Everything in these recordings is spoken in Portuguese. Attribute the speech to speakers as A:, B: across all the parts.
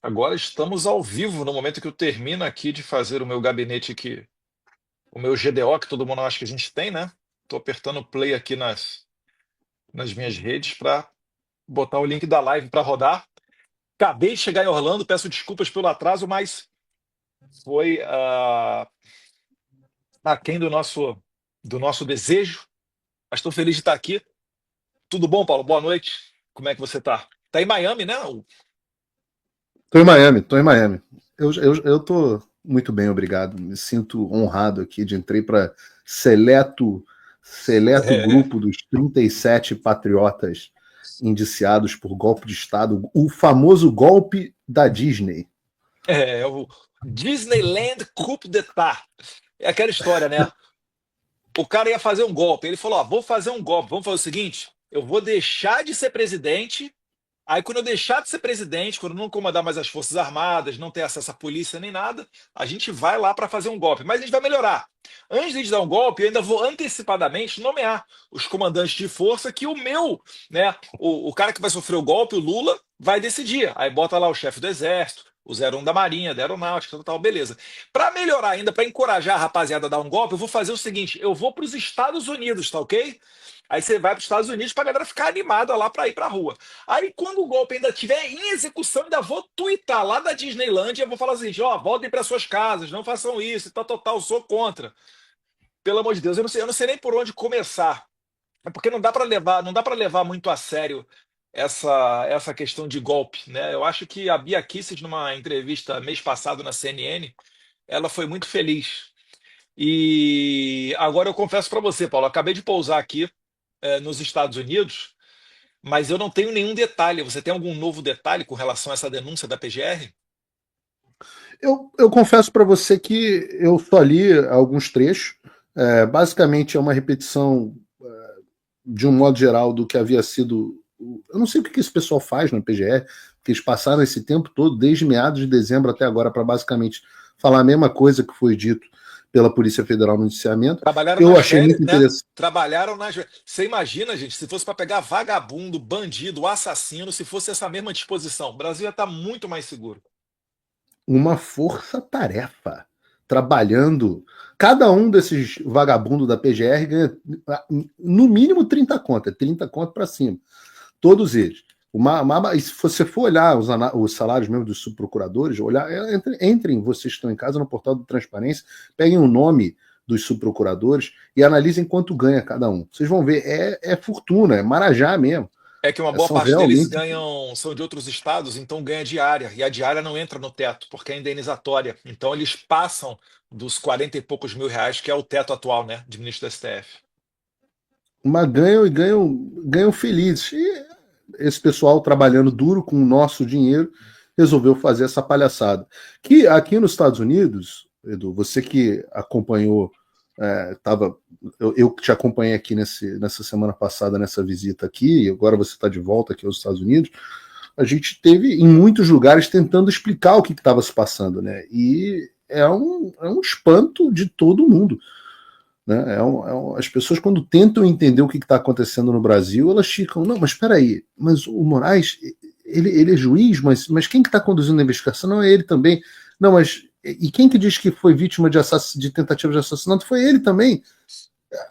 A: Agora estamos ao vivo no momento que eu termino aqui de fazer o meu gabinete aqui, o meu GDO, que todo mundo acha que a gente tem, né? Estou apertando play aqui nas minhas redes para botar o link da live para rodar. Acabei de chegar em Orlando, peço desculpas pelo atraso, mas foi aquém do nosso desejo. Mas estou feliz de estar aqui. Tudo bom, Paulo? Boa noite. Como é que você está? Está em Miami, né?
B: Tô em Miami, tô em Miami. Eu tô muito bem, obrigado. Me sinto honrado aqui de entrei para seleto
A: É,
B: grupo dos 37 patriotas indiciados por golpe de Estado, o famoso golpe da Disney.
A: é o Disneyland Coup d'État. É aquela história, né? O cara ia fazer um golpe. Ele falou: Ó, vou fazer um golpe. Vamos fazer o seguinte: eu vou deixar de ser presidente. Aí, quando eu deixar de ser presidente, quando eu não comandar mais as Forças Armadas, não ter acesso à polícia nem nada, a gente vai lá para fazer um golpe. Mas a gente vai melhorar. Antes de a gente dar um golpe, eu ainda vou antecipadamente nomear os comandantes de força que o meu, né, o cara que vai sofrer o golpe, o Lula, vai decidir. Aí bota lá o chefe do Exército, o 01 da Marinha, da Aeronáutica, tal, tal, beleza. Para melhorar ainda, para encorajar a rapaziada a dar um golpe, eu vou fazer o seguinte: eu vou para os Estados Unidos, tá ok? Aí você vai para os Estados Unidos para a galera ficar animada lá para ir para a rua. Aí, quando o golpe ainda estiver em execução, ainda vou twittar lá da Disneylândia, vou falar assim: ó, voltem para suas casas, não façam isso, tal, tal, tal, sou contra. Pelo amor de Deus, eu não sei nem por onde começar. É porque não dá para levar muito a sério essa questão de golpe, né? Eu acho que a Bia Kicis, numa entrevista mês passado na CNN, ela foi muito feliz. E agora eu confesso para você, Paulo, eu acabei de pousar aqui nos Estados Unidos, mas eu não tenho nenhum detalhe. Você tem algum novo detalhe com relação a essa denúncia da PGR?
B: Eu confesso para você que eu só li alguns trechos. Basicamente é uma repetição, de um modo geral, do que havia sido. Eu não sei o que esse pessoal faz na PGR, porque eles passaram esse tempo todo, desde meados de dezembro até agora, para basicamente falar a mesma coisa que foi dito pela Polícia Federal no indiciamento.
A: Trabalharam
B: Eu
A: nas
B: achei
A: férias,
B: muito
A: né?
B: interessante.
A: Trabalharam nas. Você imagina, gente, se fosse para pegar vagabundo, bandido, assassino, se fosse essa mesma disposição, o Brasil ia estar muito mais seguro.
B: Uma força-tarefa trabalhando. Cada um desses vagabundos da PGR ganha no mínimo 30 conto, é 30 conto para cima. Todos eles. E se você for olhar os salários mesmo dos subprocuradores, olhar, entrem, vocês que estão em casa no portal do Transparência, peguem o nome dos subprocuradores e analisem quanto ganha cada um. Vocês vão ver, é fortuna, é marajá mesmo.
A: É que uma boa
B: São
A: parte deles
B: realmente
A: ganham, são de outros estados, então ganha diária. E a diária não entra no teto, porque é indenizatória. Então eles passam dos 40 e poucos mil reais, que é o teto atual, né, de ministro do STF.
B: uma ganham e ganham felizes. E esse pessoal trabalhando duro com o nosso dinheiro resolveu fazer essa palhaçada. Que aqui nos Estados Unidos, Edu, você que acompanhou, tava, eu que te acompanhei aqui nessa semana passada, nessa visita aqui, e agora você está de volta aqui aos Estados Unidos, a gente teve em muitos lugares tentando explicar o que estava se passando, né? E é um espanto de todo mundo. Né? As pessoas, quando tentam entender o que está acontecendo no Brasil, elas ficam, não, mas espera aí, mas o Moraes, ele é juiz, mas quem que está conduzindo a investigação? Não é ele também. Não, mas e quem que diz que foi vítima de tentativa de assassinato? Foi ele também.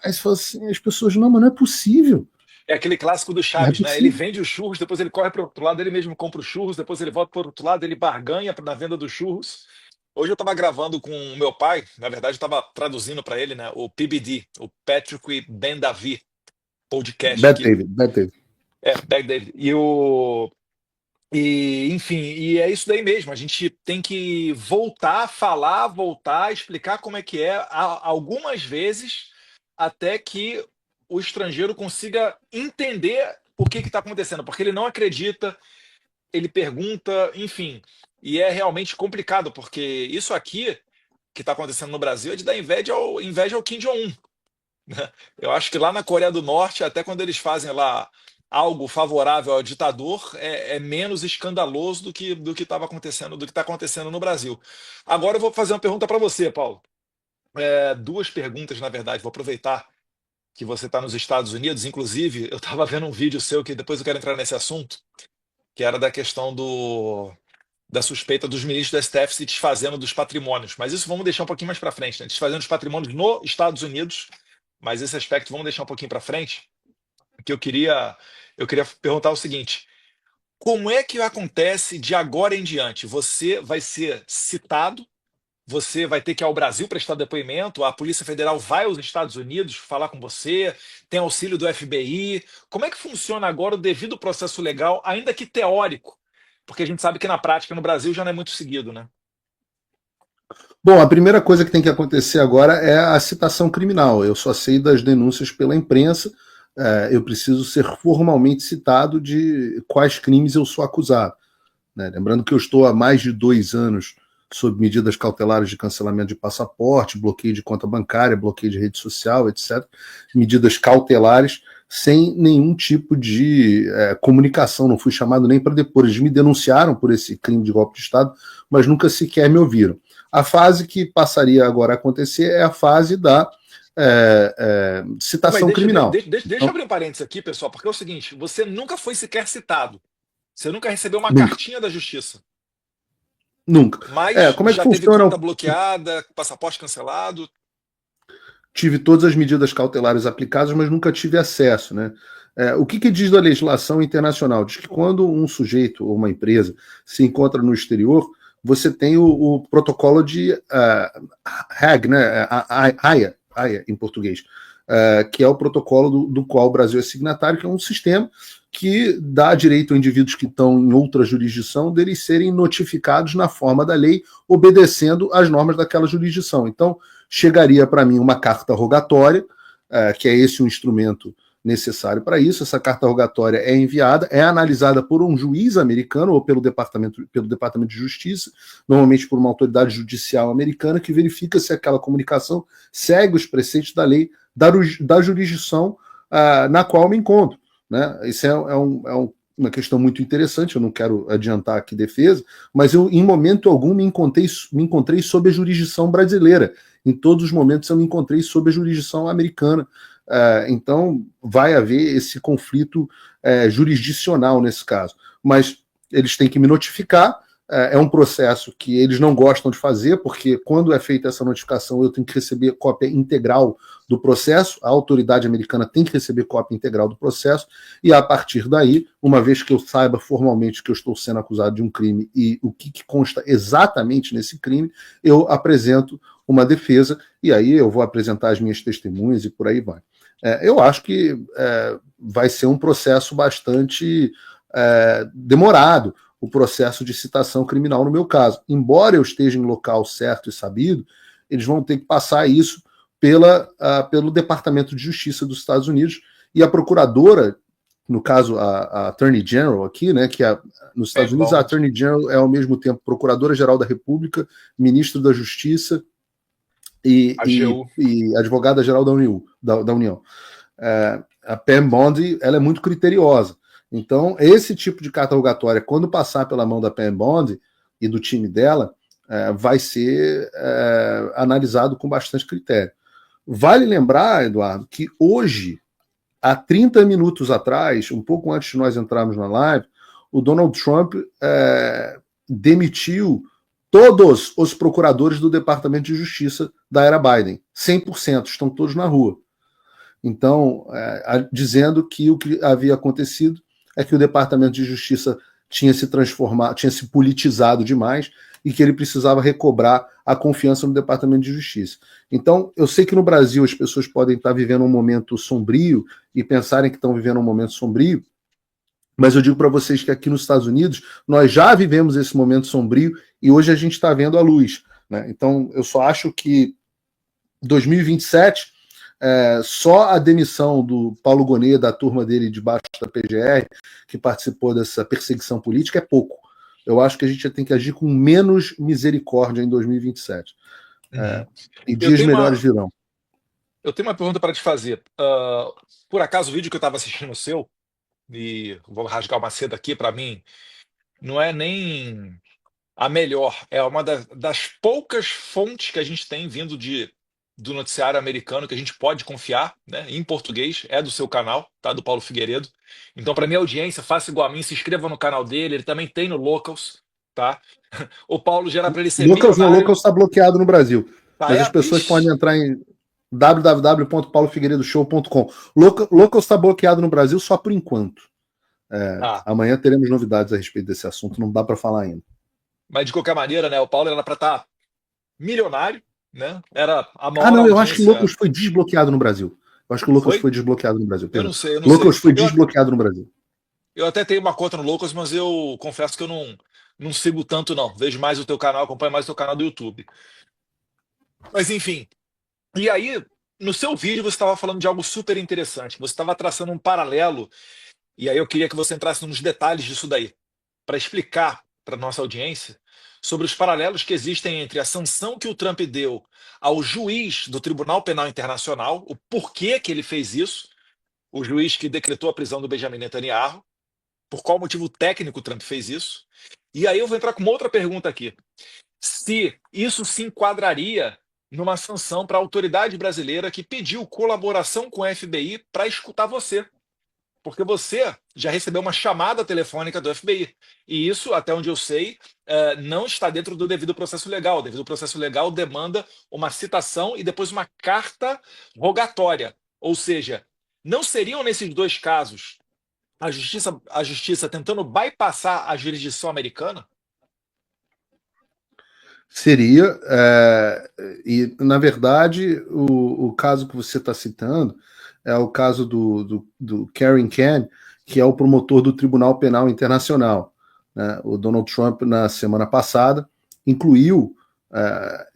B: Aí você fala assim, as pessoas, não, mas não é possível.
A: É aquele clássico do
B: Não é
A: Chaves, né? Ele
B: possível.
A: vende os churros, depois ele corre para o outro lado, ele mesmo compra os churros, depois ele volta para o outro lado, ele barganha na venda dos churros. Hoje eu estava gravando com o meu pai, na verdade eu estava traduzindo para ele, né, o PBD, o Patrick Ben Davi podcast
B: Bad
A: aqui.
B: David, Bad David.
A: Back David. Enfim, e é isso daí mesmo. A gente tem que voltar a falar, voltar a explicar como é que é, algumas vezes, até que o estrangeiro consiga entender o que está acontecendo, porque ele não acredita, ele pergunta, enfim. E é realmente complicado, porque isso aqui que está acontecendo no Brasil é de dar inveja ao Kim Jong-un. Né? Eu acho que lá na Coreia do Norte, até quando eles fazem lá algo favorável ao ditador, é menos escandaloso do que estava acontecendo, do que está acontecendo no Brasil. Agora eu vou fazer uma pergunta para você, Paulo. Duas perguntas, na verdade. Vou aproveitar que você está nos Estados Unidos. Inclusive, eu estava vendo um vídeo seu que depois eu quero entrar nesse assunto, que era da questão da suspeita dos ministros do STF se desfazendo dos patrimônios. Mas isso vamos deixar um pouquinho mais para frente, né? Desfazendo dos patrimônios nos Estados Unidos, mas esse aspecto vamos deixar um pouquinho para frente, que eu queria perguntar o seguinte: como é que acontece de agora em diante? Você vai ser citado, você vai ter que ir ao Brasil prestar depoimento, a Polícia Federal vai aos Estados Unidos falar com você, tem auxílio do FBI. Como é que funciona agora o devido processo legal, ainda que teórico? Porque a gente sabe que na prática no Brasil já não é muito seguido, né?
B: Bom, a primeira coisa que tem que acontecer agora é a citação criminal. Eu só sei das denúncias pela imprensa. Eu preciso ser formalmente citado de quais crimes eu sou acusado. Né? Lembrando que eu estou há mais de 2 anos sob medidas cautelares de cancelamento de passaporte, bloqueio de conta bancária, bloqueio de rede social, etc. Medidas cautelares sem nenhum tipo de comunicação. Não fui chamado nem para depor. Eles me denunciaram por esse crime de golpe de Estado, mas nunca sequer me ouviram. A fase que passaria agora a acontecer é a fase da
A: Mas
B: citação criminal.
A: deixa eu
B: Então,
A: abrir um parênteses aqui, pessoal, porque é o seguinte: você nunca foi sequer citado. Você nunca recebeu uma
B: nunca,
A: cartinha da justiça,
B: nunca.
A: mas
B: Como é que
A: já teve
B: funciona?
A: conta bloqueada, passaporte cancelado.
B: Tive todas as medidas cautelares aplicadas, mas nunca tive acesso, né? O que diz da legislação internacional? Diz que quando um sujeito ou uma empresa se encontra no exterior, você tem o protocolo de HAG, né? AIA em português, que é o protocolo do qual o Brasil é signatário, que é um sistema que dá direito a indivíduos que estão em outra jurisdição deles serem notificados na forma da lei, obedecendo às normas daquela jurisdição. Então, chegaria para mim uma carta rogatória, que é esse um instrumento necessário para isso. Essa carta rogatória é enviada, é analisada por um juiz americano ou pelo Departamento de Justiça, normalmente por uma autoridade judicial americana, que verifica se aquela comunicação segue os preceitos da lei da jurisdição na qual me encontro. Né? Isso uma questão muito interessante, eu não quero adiantar aqui defesa, mas eu, em momento algum, me encontrei sob a jurisdição brasileira. Em todos os momentos eu me encontrei sob a jurisdição americana. Então, vai haver esse conflito jurisdicional nesse caso. Mas eles têm que me notificar. É um processo que eles não gostam de fazer, porque quando é feita essa notificação, eu tenho que receber cópia integral do processo, a autoridade americana tem que receber cópia integral do processo, e a partir daí, uma vez que eu saiba formalmente que eu estou sendo acusado de um crime e o que consta exatamente nesse crime, eu apresento uma defesa, e aí eu vou apresentar as minhas testemunhas e por aí vai. Eu acho que vai ser um processo bastante demorado, o processo de citação criminal no meu caso. Embora eu esteja em local certo e sabido, eles vão ter que passar isso pelo Departamento de Justiça dos Estados Unidos, e a procuradora, no caso a Attorney General aqui, né, que nos Estados Unidos a Attorney General é ao mesmo tempo Procuradora-Geral da República, Ministro da Justiça e Advogada-Geral da União. A Pam Bondi, ela é muito criteriosa. Então, esse tipo de carta rogatória, quando passar pela mão da Pam Bondi e do time dela, vai ser analisado com bastante critério. Vale lembrar, Eduardo, que hoje, há 30 minutos atrás, um pouco antes de nós entrarmos na live, o Donald Trump demitiu todos os procuradores do Departamento de Justiça da era Biden. 100%, estão todos na rua. Então, dizendo que o que havia acontecido é que o Departamento de Justiça tinha se transformado, tinha se politizado demais e que ele precisava recobrar a confiança no Departamento de Justiça. Então, eu sei que no Brasil as pessoas podem estar vivendo um momento sombrio e pensarem que estão vivendo um momento sombrio, mas eu digo para vocês que aqui nos Estados Unidos nós já vivemos esse momento sombrio e hoje a gente está vendo a luz. Né? Então, eu só acho que 2027, só a demissão do Paulo Gonet, da turma dele debaixo da PGR, que participou dessa perseguição política, é pouco. Eu acho que a gente tem que agir com menos misericórdia em 2027. E dias melhores virão.
A: Eu tenho uma pergunta para te fazer. Por acaso, o vídeo que eu estava assistindo o seu, e vou rasgar uma seda aqui, para mim, não é nem a melhor, é uma das poucas fontes que a gente tem vindo do noticiário americano que a gente pode confiar, né, em português, é do seu canal, tá, do Paulo Figueiredo. Então, para minha audiência, faça igual a mim, se inscreva no canal dele, ele também tem no Locals, tá? O Paulo já era para ele ser
B: Locals não,
A: milionário.
B: Locals está bloqueado no Brasil.
A: Tá,
B: Mas
A: é?
B: as pessoas
A: Ixi.
B: podem entrar em www.paulofigueiredoshow.com. Locals está bloqueado no Brasil só por enquanto.
A: Ah,
B: Amanhã teremos novidades a respeito desse assunto, não dá para falar ainda.
A: mas de qualquer maneira, né? O Paulo era para estar milionário, né? Era a
B: Ah,
A: maior
B: não, eu acho que
A: audiência.
B: Locals foi desbloqueado no Brasil. Eu acho que o Locals
A: Foi?
B: foi desbloqueado no Brasil,
A: Eu
B: perdão.
A: não sei, eu não sei.
B: Locals foi desbloqueado no Brasil.
A: Eu até tenho uma conta no Loucos, mas eu confesso que eu não sigo tanto, não. Vejo mais o teu canal, acompanho mais o teu canal do YouTube. Mas enfim. E aí, no seu vídeo, você estava falando de algo super interessante. Você estava traçando um paralelo, e aí eu queria que você entrasse nos detalhes disso daí, para explicar para nossa audiência sobre os paralelos que existem entre a sanção que o Trump deu ao juiz do Tribunal Penal Internacional, o porquê que ele fez isso, o juiz que decretou a prisão do Benjamin Netanyahu, por qual motivo técnico o Trump fez isso. E aí eu vou entrar com uma outra pergunta aqui. Se isso se enquadraria numa sanção para a autoridade brasileira que pediu colaboração com a FBI para escutar você. Porque você já recebeu uma chamada telefônica do FBI. E isso, até onde eu sei, não está dentro do devido processo legal. O devido processo legal demanda uma citação e depois uma carta rogatória. Ou seja, não seriam nesses dois casos a justiça tentando bypassar a jurisdição americana?
B: Seria, e na verdade, o caso que você está citando é o caso do Karen Cann, que é o promotor do Tribunal Penal Internacional. Né? O Donald Trump, na semana passada, incluiu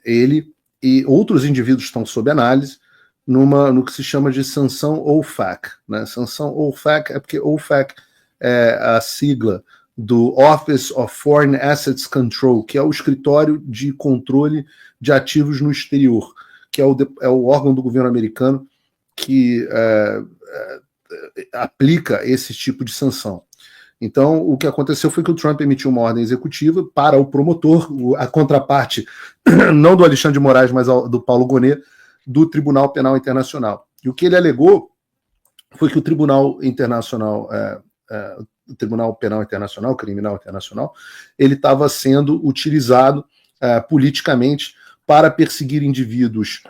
B: ele e outros indivíduos que estão sob análise no que se chama de sanção OFAC. Né? Sanção OFAC é porque OFAC é a sigla do Office of Foreign Assets Control, que é o escritório de controle de ativos no exterior, que é o órgão do governo americano que aplica esse tipo de sanção. Então, o que aconteceu foi que o Trump emitiu uma ordem executiva para o promotor, a contraparte, não do Alexandre de Moraes, mas do Paulo Gonet, do Tribunal Penal Internacional. E o que ele alegou foi que o Tribunal Internacional, o Tribunal Penal Internacional, Criminal Internacional, ele estava sendo utilizado politicamente para perseguir indivíduos,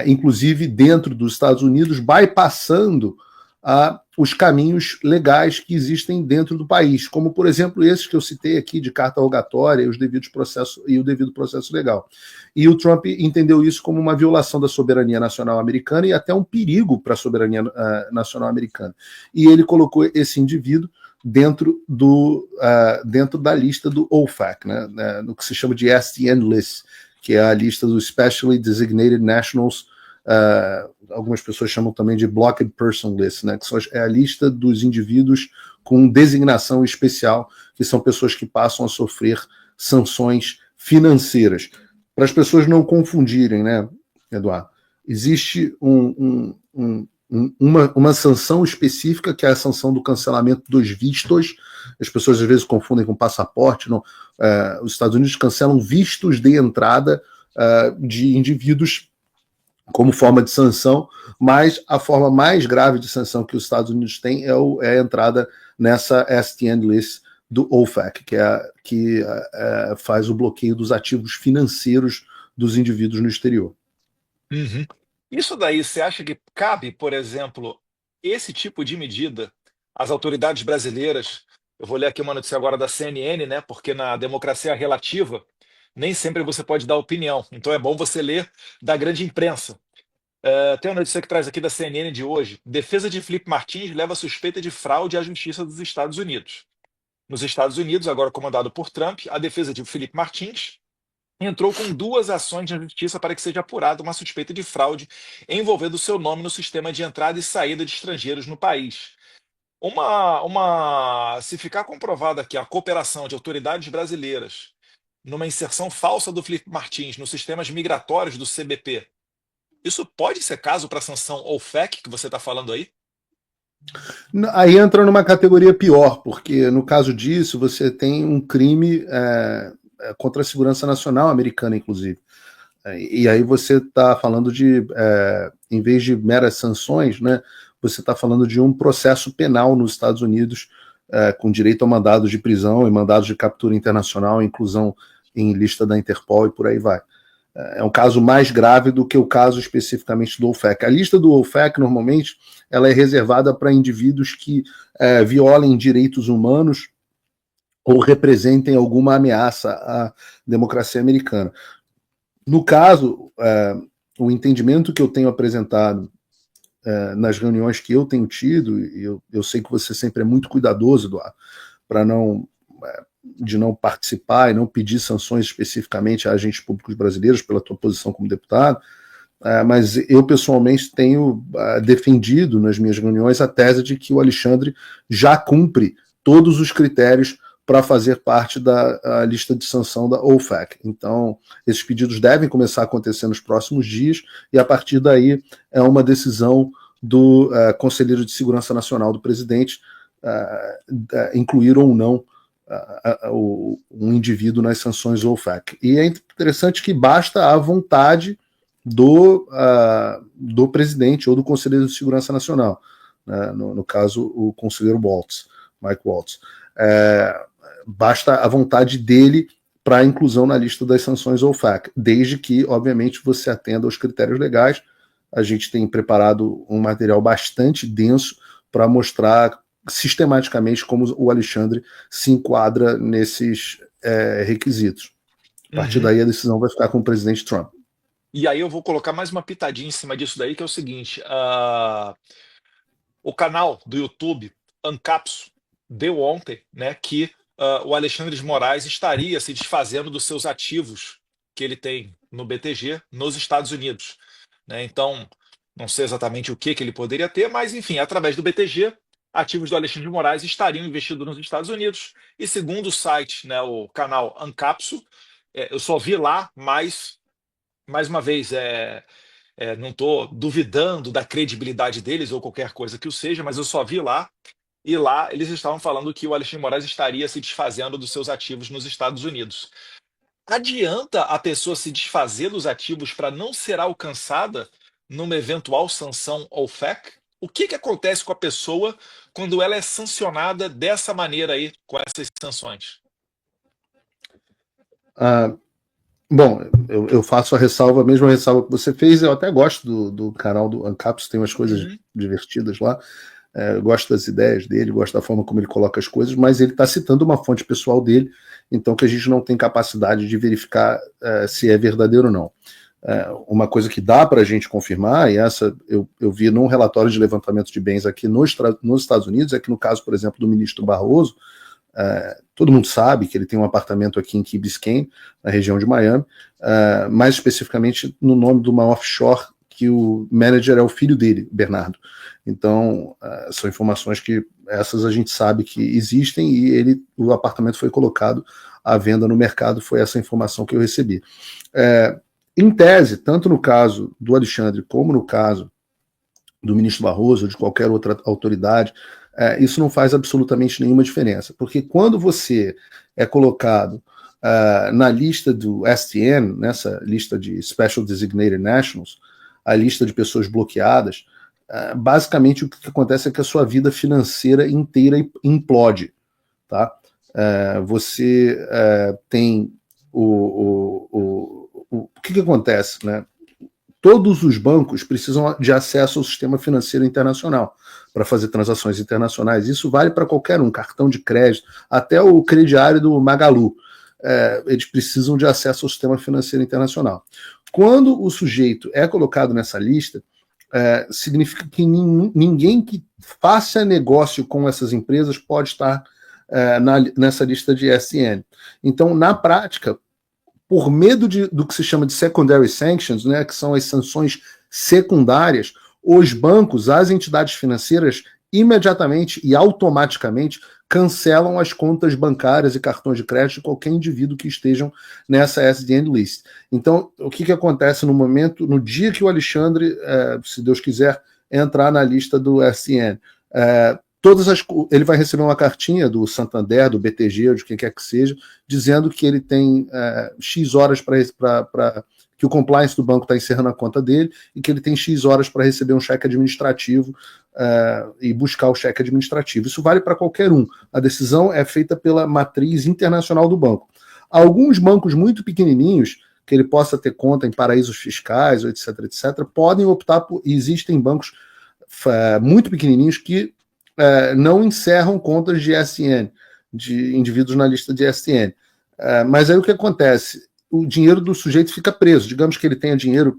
B: inclusive dentro dos Estados Unidos, bypassando os caminhos legais que existem dentro do país, como, por exemplo, esses que eu citei aqui, de carta rogatória e o devido processo legal. E o Trump entendeu isso como uma violação da soberania nacional americana e até um perigo para a soberania nacional americana. E ele colocou esse indivíduo dentro da lista do OFAC, né, no que se chama de SDN List, que é a lista dos Specially Designated Nationals. Algumas pessoas chamam também de Blocked Person List, né, que é a lista dos indivíduos com designação especial, que são pessoas que passam a sofrer sanções financeiras. Para as pessoas não confundirem, né, Eduardo, existe uma sanção específica, que é a sanção do cancelamento dos vistos. As pessoas às vezes confundem com passaporte. Não. Os Estados Unidos cancelam vistos de entrada de indivíduos como forma de sanção, mas a forma mais grave de sanção que os Estados Unidos têm é a entrada nessa STN List do OFAC, que faz o bloqueio dos ativos financeiros dos indivíduos no exterior.
A: Uhum. Isso daí, você acha que cabe, por exemplo, esse tipo de medida às autoridades brasileiras? Eu vou ler aqui uma notícia agora da CNN, né? Porque na democracia relativa, nem sempre você pode dar opinião. Então é bom você ler da grande imprensa. Tem uma notícia que traz aqui da CNN de hoje. Defesa de Felipe Martins leva suspeita de fraude à Justiça dos Estados Unidos. Nos Estados Unidos, agora comandado por Trump, a defesa de Felipe Martins entrou com 2 ações na justiça para que seja apurada uma suspeita de fraude envolvendo seu nome no sistema de entrada e saída de estrangeiros no país. Se ficar comprovada aqui a cooperação de autoridades brasileiras numa inserção falsa do Felipe Martins nos sistemas migratórios do CBP, isso pode ser caso para a sanção OFAC que você está falando aí?
B: Aí entra numa categoria pior, porque no caso disso você tem um crime contra a segurança nacional americana, inclusive. E aí você está falando de, em vez de meras sanções, né, você está falando de um processo penal nos Estados Unidos com direito a mandados de prisão e mandados de captura internacional, inclusão em lista da Interpol e por aí vai. É um caso mais grave do que o caso especificamente do OFAC. A lista do OFAC, normalmente, ela é reservada para indivíduos que violem direitos humanos ou representem alguma ameaça à democracia americana. No caso, o entendimento que eu tenho apresentado nas reuniões que eu tenho tido, e eu sei que você sempre é muito cuidadoso, Eduardo, para de não participar e não pedir sanções especificamente a agentes públicos brasileiros pela tua posição como deputado, mas eu pessoalmente tenho defendido nas minhas reuniões a tese de que o Alexandre já cumpre todos os critérios para fazer parte da lista de sanção da OFAC. Então, esses pedidos devem começar a acontecer nos próximos dias, e a partir daí é uma decisão do Conselheiro de Segurança Nacional do presidente incluir ou não um indivíduo nas sanções OFAC. E é interessante que basta a vontade do presidente ou do Conselheiro de Segurança Nacional, né? No caso, o conselheiro Mike Waltz. Basta a vontade dele para a inclusão na lista das sanções OFAC, desde que, obviamente, você atenda aos critérios legais. A gente tem preparado um material bastante denso para mostrar sistematicamente como o Alexandre se enquadra nesses requisitos. A partir daí, a decisão vai ficar com o presidente Trump.
A: E aí eu vou colocar mais uma pitadinha em cima disso daí, que é o seguinte: o canal do YouTube Ancapso deu ontem, né, que o Alexandre de Moraes estaria se desfazendo dos seus ativos que ele tem no BTG nos Estados Unidos, né? Então, não sei exatamente o que ele poderia ter, mas enfim, através do BTG, ativos do Alexandre de Moraes estariam investidos nos Estados Unidos. E segundo o site, né, o canal Ancapso, eu só vi lá, mas mais uma vez, não estou duvidando da credibilidade deles ou qualquer coisa que o seja, mas eu só vi lá. E lá eles estavam falando que o Alexandre de Moraes estaria se desfazendo dos seus ativos nos Estados Unidos. Adianta a pessoa se desfazer dos ativos para não ser alcançada numa eventual sanção OFAC? O que acontece com a pessoa quando ela é sancionada dessa maneira aí, com essas sanções?
B: Bom, eu faço a mesma ressalva que você fez. Eu até gosto do canal do Ancapso, tem umas coisas divertidas lá. Eu gosto das ideias dele, gosto da forma como ele coloca as coisas, mas ele está citando uma fonte pessoal dele, então que a gente não tem capacidade de verificar se é verdadeiro ou não. Uma coisa que dá para a gente confirmar, e essa eu vi num relatório de levantamento de bens aqui nos Estados Unidos, é que no caso, por exemplo, do ministro Barroso, todo mundo sabe que ele tem um apartamento aqui em Key Biscayne, na região de Miami, mais especificamente no nome de uma offshore, que o manager é o filho dele, Bernardo. Então, são informações que essas a gente sabe que existem, e o apartamento foi colocado à venda no mercado, foi essa informação que eu recebi. Em tese, tanto no caso do Alexandre como no caso do ministro Barroso ou de qualquer outra autoridade, isso não faz absolutamente nenhuma diferença, porque quando você é colocado na lista do STN, nessa lista de Special Designated Nationals, a lista de pessoas bloqueadas, basicamente o que acontece é que a sua vida financeira inteira implode, tá? Você tem o que acontece, né? Todos os bancos precisam de acesso ao sistema financeiro internacional para fazer transações internacionais. Isso vale para qualquer um, cartão de crédito, até o crediário do Magalu. Eles precisam de acesso ao sistema financeiro internacional. Quando o sujeito é colocado nessa lista, significa que ninguém que faça negócio com essas empresas pode estar nessa lista de SN. Então, na prática, por medo do que se chama de secondary sanctions, né, que são as sanções secundárias, os bancos, as entidades financeiras, imediatamente e automaticamente cancelam as contas bancárias e cartões de crédito de qualquer indivíduo que estejam nessa SDN list. Então, o que acontece no dia que o Alexandre, se Deus quiser, entrar na lista do SDN? ele vai receber uma cartinha do Santander, do BTG, ou de quem quer que seja, dizendo que ele tem X horas para que o compliance do banco está encerrando a conta dele e que ele tem X horas para receber um cheque administrativo e buscar o cheque administrativo. Isso vale para qualquer um. A decisão é feita pela matriz internacional do banco. Alguns bancos muito pequenininhos, que ele possa ter conta em paraísos fiscais, etc., etc., podem optar por... Existem bancos muito pequenininhos que não encerram contas de SN, de indivíduos na lista de SN. Mas aí o que acontece? O dinheiro do sujeito fica preso. Digamos que ele tenha dinheiro,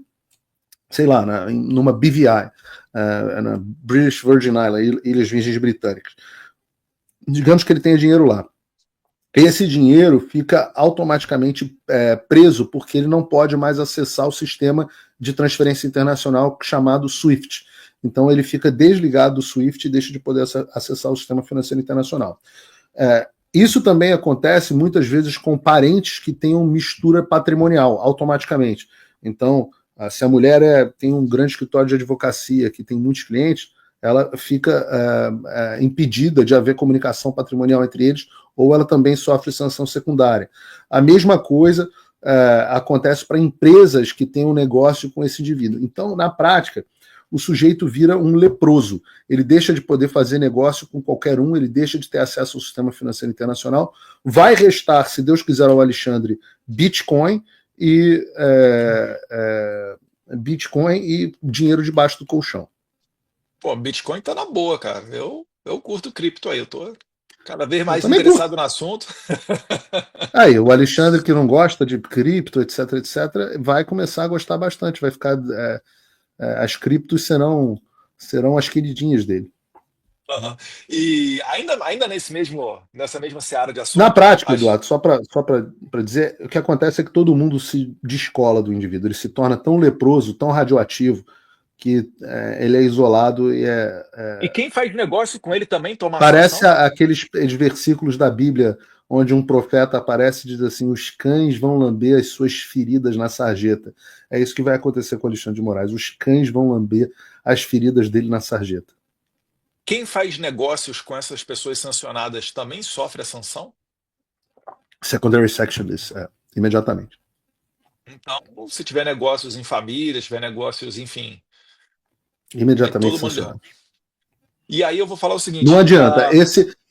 B: sei lá, numa BVI, na British Virgin Islands, Ilhas Virgens Britânicas. Digamos que ele tenha dinheiro lá. Esse dinheiro fica automaticamente preso porque ele não pode mais acessar o sistema de transferência internacional chamado SWIFT. Então ele fica desligado do SWIFT e deixa de poder acessar o sistema financeiro internacional. Isso também acontece muitas vezes com parentes que tenham mistura patrimonial, automaticamente. Então, se a mulher tem um grande escritório de advocacia que tem muitos clientes, ela fica impedida de haver comunicação patrimonial entre eles, ou ela também sofre sanção secundária. A mesma coisa acontece para empresas que têm um negócio com esse indivíduo. Então, na prática, o sujeito vira um leproso. Ele deixa de poder fazer negócio com qualquer um, ele deixa de ter acesso ao sistema financeiro internacional. Vai restar, se Deus quiser, ao Alexandre, Bitcoin e dinheiro debaixo do colchão.
A: Pô, Bitcoin tá na boa, cara. Eu curto cripto aí, eu tô cada vez mais interessado no assunto.
B: Aí, o Alexandre, que não gosta de cripto, etc., etc., vai começar a gostar bastante, vai ficar... as criptos serão as queridinhas dele.
A: Uhum. E ainda nessa mesma seara de assunto...
B: Na prática, Eduardo, só para dizer, o que acontece é que todo mundo se descola do indivíduo, ele se torna tão leproso, tão radioativo, que ele é isolado e
A: E quem faz negócio com ele também toma
B: Parece
A: sanção?
B: aqueles versículos da Bíblia onde um profeta aparece e diz assim: os cães vão lamber as suas feridas na sarjeta. É isso que vai acontecer com Alexandre de Moraes. Os cães vão lamber as feridas dele na sarjeta.
A: Quem faz negócios com essas pessoas sancionadas também sofre a sanção?
B: Secondary section list, imediatamente.
A: Então, se tiver negócios em família, tiver negócios, enfim...
B: Imediatamente sancionado.
A: E aí eu vou falar o seguinte...
B: Não adianta.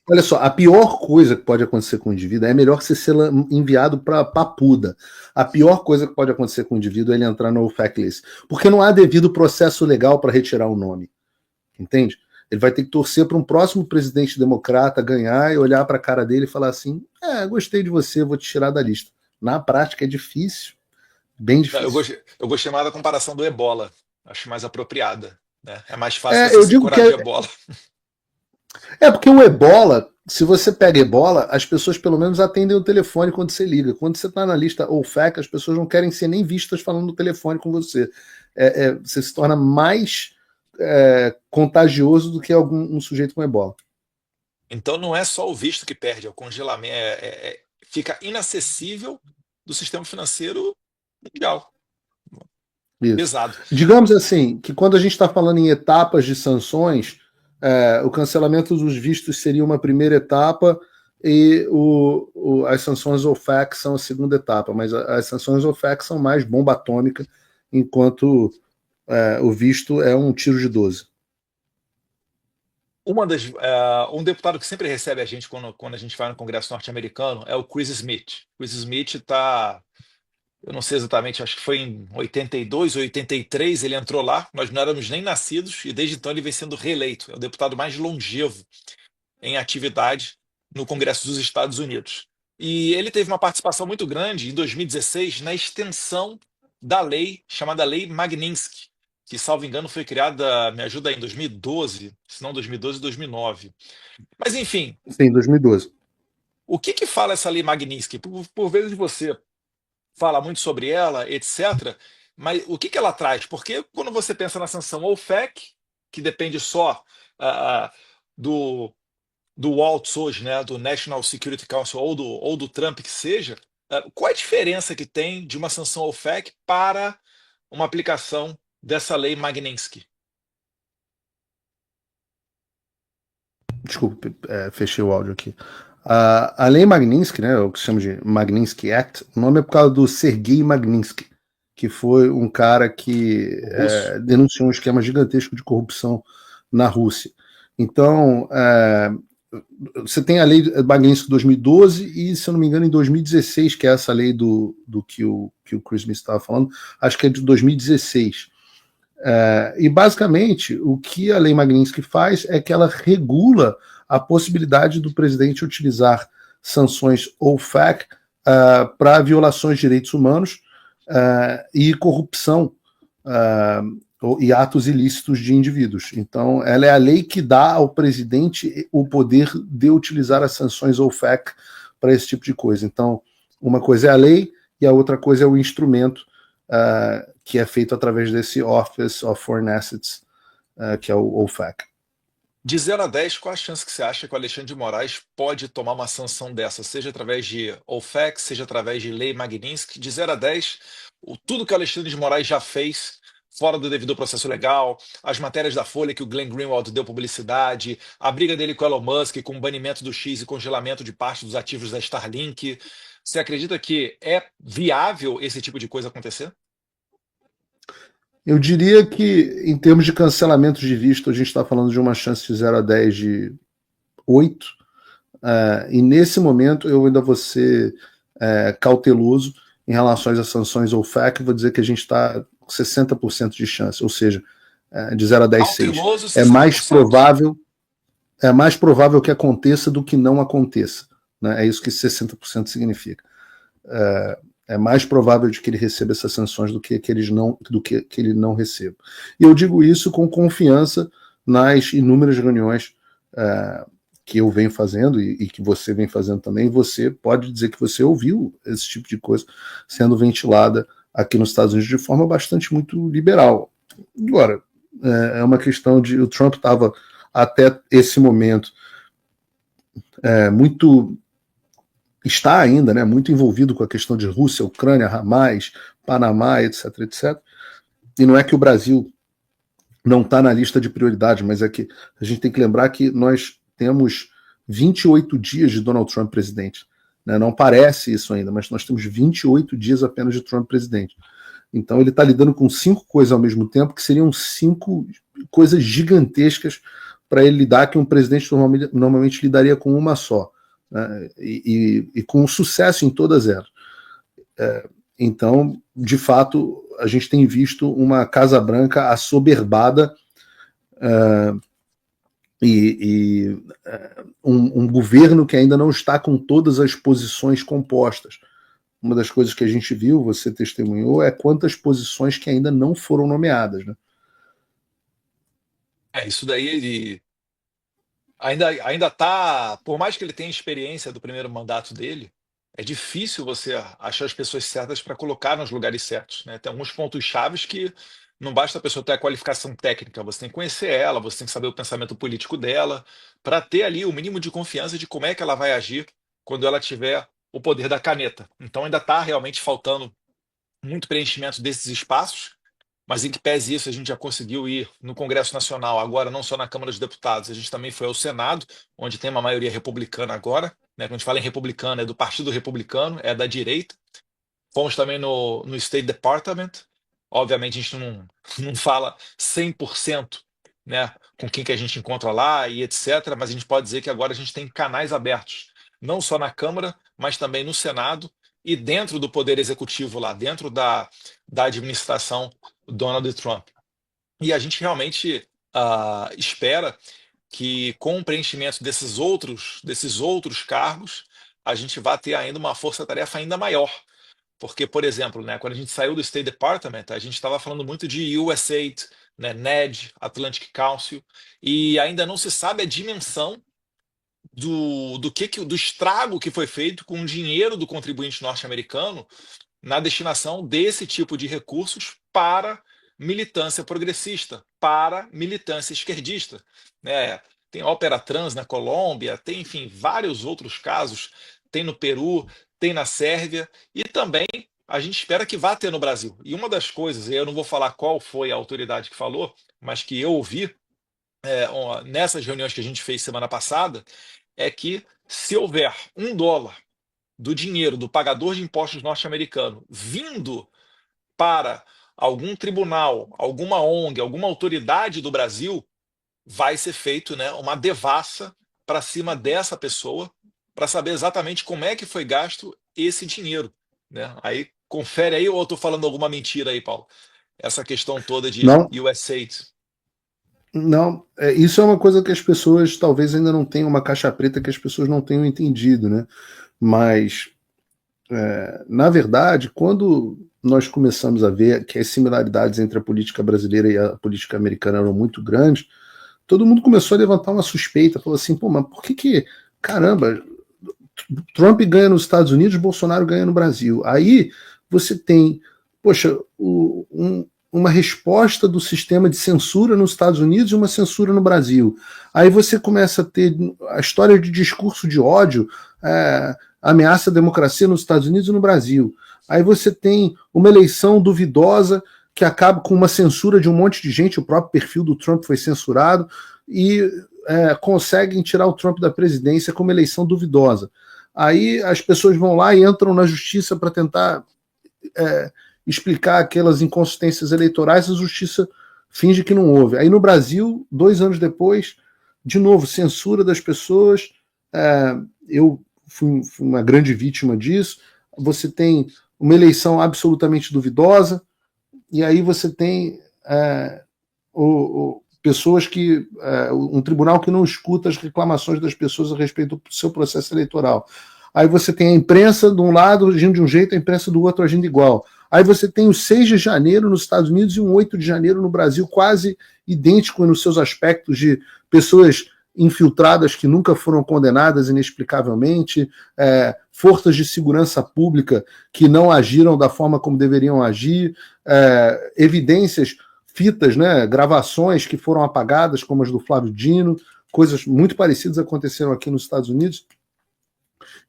B: Olha só, a pior coisa que pode acontecer com o indivíduo é melhor você ser enviado para Papuda. A pior coisa que pode acontecer com o indivíduo é ele entrar no OFAC list. Porque não há devido processo legal para retirar o nome. Entende? Ele vai ter que torcer para um próximo presidente democrata ganhar e olhar para a cara dele e falar assim: gostei de você, vou te tirar da lista. Na prática é difícil. Bem difícil.
A: Eu gostei mais da comparação do Ebola. Acho mais apropriada. Né? É mais fácil você se curar de Ebola.
B: Porque o Ebola, se você pega Ebola, as pessoas pelo menos atendem o telefone quando você liga. Quando você está na lista OFAC, as pessoas não querem ser nem vistas falando no telefone com você. Você se torna mais contagioso do que um sujeito com Ebola.
A: Então não é só o visto que perde, é o congelamento. Fica inacessível do sistema financeiro mundial.
B: Isso.
A: Pesado.
B: Digamos assim, que quando a gente está falando em etapas de sanções, o cancelamento dos vistos seria uma primeira etapa e as sanções OFAC são a segunda etapa, mas as sanções OFAC são mais bomba atômica, enquanto o visto é um tiro de 12.
A: Um deputado que sempre recebe a gente quando a gente vai no Congresso norte-americano é o Chris Smith. Chris Smith está... Eu não sei exatamente, acho que foi em 82 ou 83, ele entrou lá, nós não éramos nem nascidos, e desde então ele vem sendo reeleito. É o deputado mais longevo em atividade no Congresso dos Estados Unidos. E ele teve uma participação muito grande em 2016 na extensão da lei chamada Lei Magnitsky, que, salvo engano, foi criada, me ajuda aí, em 2012, se não 2012, 2009. Mas, enfim...
B: Sim, 2012.
A: O que fala essa Lei Magnitsky? Por vezes você fala muito sobre ela, etc., mas o que ela traz? Porque quando você pensa na sanção OFAC, que depende só do Waltz hoje, né, do National Security Council ou do Trump que seja, qual é a diferença que tem de uma sanção OFAC para uma aplicação dessa lei Magnitsky?
B: Desculpa, fechei o áudio aqui. A lei Magnitsky, né, o que se chama de Magnitsky Act, o nome é por causa do Sergei Magnitsky, que foi um cara que
A: Russo?
B: denunciou um esquema gigantesco de corrupção na Rússia. Então, você tem a lei Magnitsky 2012 e, se eu não me engano, em 2016, que é essa lei do que o Chris Smith estava falando, acho que é de 2016. E basicamente o que a lei Magnitsky faz é que ela regula a possibilidade do presidente utilizar sanções OFAC para violações de direitos humanos e corrupção e atos ilícitos de indivíduos. Então, ela é a lei que dá ao presidente o poder de utilizar as sanções OFAC para esse tipo de coisa. Então, uma coisa é a lei e a outra coisa é o instrumento que é feito através desse Office of Foreign Assets, que é o OFAC.
A: De 0 a 10, qual a chance que você acha que o Alexandre de Moraes pode tomar uma sanção dessa, seja através de OFAC, seja através de lei Magnitsky? De 0 a 10, tudo que o Alexandre de Moraes já fez, fora do devido processo legal, as matérias da Folha que o Glenn Greenwald deu publicidade, a briga dele com o Elon Musk, com o banimento do X e congelamento de parte dos ativos da Starlink. Você acredita que é viável esse tipo de coisa acontecer?
B: Eu diria que, em termos de cancelamento de visto, a gente está falando de uma chance de 0 a 10 de 8. E nesse momento eu ainda vou ser cauteloso em relação às sanções OFAC, vou dizer que a gente está com 60% de chance, ou seja, de 0 a 10, 6.
A: Cauteloso,
B: É mais
A: 60%.
B: provável que aconteça do que não aconteça. Né? É isso que 60% significa. É mais provável de que ele receba essas sanções do que ele não receba. E eu digo isso com confiança nas inúmeras reuniões que eu venho fazendo e que você vem fazendo também. Você pode dizer que você ouviu esse tipo de coisa sendo ventilada aqui nos Estados Unidos de forma bastante muito liberal. Agora, é uma questão de... O Trump estava até esse momento muito... Está ainda muito envolvido com a questão de Rússia, Ucrânia, Hamas, Panamá, etc, etc. E não é que o Brasil não está na lista de prioridades, mas é que a gente tem que lembrar que nós temos 28 dias de Donald Trump presidente. Né? Não parece isso ainda, mas nós temos 28 dias apenas de Trump presidente. Então ele está lidando com 5 coisas ao mesmo tempo, que seriam 5 coisas gigantescas para ele lidar, que um presidente normalmente lidaria com uma só. Né? E com sucesso em todas elas. Então, de fato, a gente tem visto uma Casa Branca assoberbada um governo que ainda não está com todas as posições compostas. Uma das coisas que a gente viu, você testemunhou, é quantas posições que ainda não foram nomeadas. Né?
A: Isso daí ele ainda tá, por mais que ele tenha experiência do primeiro mandato dele, é difícil você achar as pessoas certas para colocar nos lugares certos, né? Tem alguns pontos chaves que não basta a pessoa ter a qualificação técnica, você tem que conhecer ela, você tem que saber o pensamento político dela, para ter ali o mínimo de confiança de como é que ela vai agir quando ela tiver o poder da caneta. Então ainda está realmente faltando muito preenchimento desses espaços, mas em que pese isso, a gente já conseguiu ir no Congresso Nacional, agora não só na Câmara dos Deputados, a gente também foi ao Senado, onde tem uma maioria republicana agora, né? Quando a gente fala em republicano, é do Partido Republicano, é da direita. Fomos também no State Department, obviamente a gente não fala 100%, né, com quem que a gente encontra lá e etc., mas a gente pode dizer que agora a gente tem canais abertos, não só na Câmara, mas também no Senado e dentro do Poder Executivo lá, dentro da administração Donald Trump. E a gente realmente espera que com o preenchimento desses outros cargos, a gente vai ter ainda uma força-tarefa ainda maior. Porque, por exemplo, né, quando a gente saiu do State Department, a gente estava falando muito de USAID, né, NED, Atlantic Council, e ainda não se sabe a dimensão do estrago que foi feito com o dinheiro do contribuinte norte-americano na destinação desse tipo de recursos para militância progressista, para militância esquerdista, né? Tem a Opera Trans na Colômbia, tem, enfim, vários outros casos, tem no Peru, tem na Sérvia, e também a gente espera que vá ter no Brasil. E uma das coisas, e eu não vou falar qual foi a autoridade que falou, mas que eu ouvi, nessas reuniões que a gente fez semana passada, é que se houver $1 do dinheiro do pagador de impostos norte-americano vindo para algum tribunal, alguma ONG, alguma autoridade do Brasil, vai ser feito, né, uma devassa para cima dessa pessoa para saber exatamente como é que foi gasto esse dinheiro, né? Aí confere aí, ou eu estou falando alguma mentira aí, Paulo? Essa questão toda de
B: Não,
A: USAID.
B: não, isso é uma coisa que as pessoas talvez ainda não tenham, uma caixa preta que as pessoas não tenham entendido, né? Mas, na verdade, quando nós começamos a ver que as similaridades entre a política brasileira e a política americana eram muito grandes, todo mundo começou a levantar uma suspeita, falou assim, pô, mas por que, caramba, Trump ganha nos Estados Unidos, Bolsonaro ganha no Brasil? Aí você tem, poxa, uma resposta do sistema de censura nos Estados Unidos e uma censura no Brasil. Aí você começa a ter a história de discurso de ódio, ameaça à democracia nos Estados Unidos e no Brasil. Aí você tem uma eleição duvidosa que acaba com uma censura de um monte de gente, o próprio perfil do Trump foi censurado, e conseguem tirar o Trump da presidência com uma eleição duvidosa. Aí as pessoas vão lá e entram na justiça para tentar explicar aquelas inconsistências eleitorais, a justiça finge que não houve. Aí no Brasil, 2 anos depois, de novo, censura das pessoas, eu fui uma grande vítima disso, você tem uma eleição absolutamente duvidosa, e aí você tem pessoas que um tribunal que não escuta as reclamações das pessoas a respeito do seu processo eleitoral. Aí você tem a imprensa de um lado agindo de um jeito, a imprensa do outro agindo igual. Aí você tem o 6 de janeiro nos Estados Unidos e um 8 de janeiro no Brasil, quase idêntico nos seus aspectos, de pessoas infiltradas que nunca foram condenadas inexplicavelmente, forças de segurança pública que não agiram da forma como deveriam agir, evidências, fitas, né, gravações que foram apagadas, como as do Flávio Dino, coisas muito parecidas aconteceram aqui nos Estados Unidos.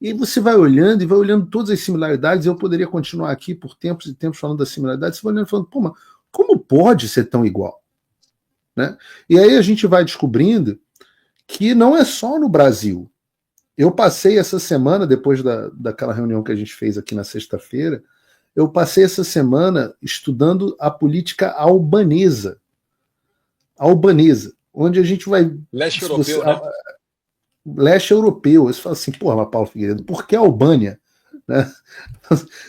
B: E você vai olhando e vai olhando todas as similaridades, eu poderia continuar aqui por tempos e tempos falando das similaridades, você vai olhando e falando, pô, mas como pode ser tão igual? Né? E aí a gente vai descobrindo que não é só no Brasil. Eu passei essa semana, depois daquela reunião que a gente fez aqui na sexta-feira, eu passei essa semana estudando a política albanesa. Albanesa, onde a gente vai...
A: Leste europeu, né?
B: Leste europeu. Você fala assim, porra, Paulo Figueiredo, por que a Albânia? Né?